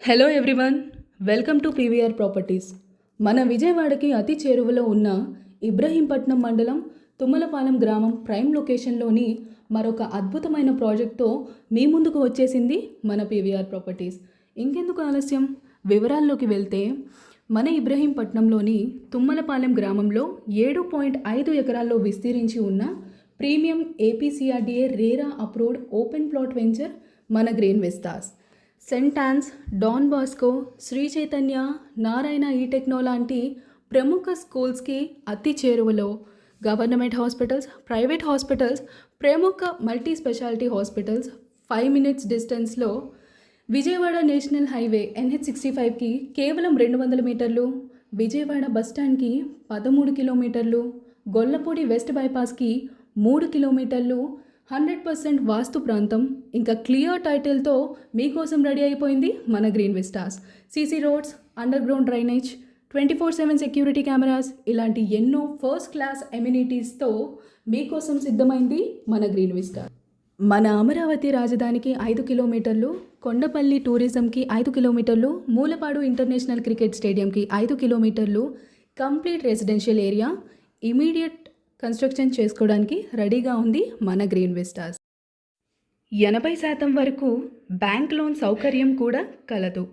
Hello everyone, welcome to PVR properties. మన విజయవాడకి అతి చేరువలో ఉన్న ఇబ్రహీంపట్నం మండలం తుమ్మలపాలెం గ్రామం ప్రైమ్ లొకేషన్లోని మరొక అద్భుతమైన ప్రాజెక్ట్తో మీ ముందుకు వచ్చేసింది మన పీవీఆర్ ప్రాపర్టీస్. ఇంకెందుకు ఆలస్యం, వివరాల్లోకి వెళ్తే మన ఇబ్రహీంపట్నంలోని తుమ్మలపాలెం గ్రామంలో 7.5 ఎకరాల్లో విస్తరించి ఉన్న premium APCRDA RERA approved open plot venture మన green vistas. Saint Ann's, Don Bosco, Sri Chaitanya, Narayana etechno లాంటి ప్రముఖ స్కూల్స్కి అతి చేరువలో గవర్నమెంట్ హాస్పిటల్స్, ప్రైవేట్ హాస్పిటల్స్, ప్రముఖ మల్టీ స్పెషాలిటీ హాస్పిటల్స్ 5 minutes డిస్టెన్స్లో, విజయవాడ నేషనల్ హైవే NH65కి కేవలం 200 మీటర్లు, విజయవాడ బస్టాండ్కి 13 కిలోమీటర్లు, గొల్లపూడి వెస్ట్ బైపాస్కి 3 కిలోమీటర్లు, 100% వాస్తు ప్రాంతం, ఇంకా క్లియర్ టైటిల్తో మీకోసం రెడీ అయిపోయింది మన green Vistas. CC roads, under ground drainage, 24/7 security cameras, ఇలాంటి ఎన్నో ఫస్ట్ క్లాస్ ఎమ్యూనిటీస్తో మీకోసం సిద్ధమైంది మన గ్రీన్ విస్టాస్. మన అమరావతి రాజధానికి 5 కిలోమీటర్లు, కొండపల్లి టూరిజంకి 5 కిలోమీటర్లు, మూలపాడు ఇంటర్నేషనల్ క్రికెట్ స్టేడియంకి 5 కిలోమీటర్లు, complete residential area, immediate construction చేసుకోవడానికి రెడీగా ఉంది మన గ్రీన్ విస్టాస్. 80% వరకు బ్యాంక్ లోన్ సౌకర్యం కూడా కలదు.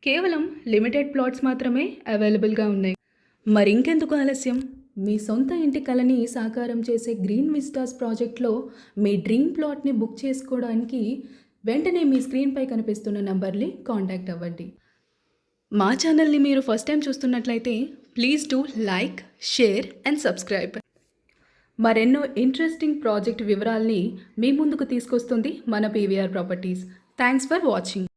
కేవలం లిమిటెడ్ ప్లాట్స్ మాత్రమే అవైలబుల్గా ఉన్నాయి. మరింకెందుకు ఆలస్యం, మీ సొంత ఇంటి కలని సాకారం చేసే గ్రీన్ విస్టాస్ ప్రాజెక్ట్లో మీ డ్రీమ్ ప్లాట్ని బుక్ చేసుకోవడానికి వెంటనే మీ స్క్రీన్పై కనిపిస్తున్న నంబర్ని కాంటాక్ట్ అవ్వండి. మా ఛానల్ని మీరు ఫస్ట్ టైం చూస్తున్నట్లయితే please do like, share and subscribe. మరెన్నో ఇంట్రెస్టింగ్ ప్రాజెక్ట్ వివరాల్ని మీ ముందుకు తీసుకొస్తుంది మన PVR properties. Thanks for watching.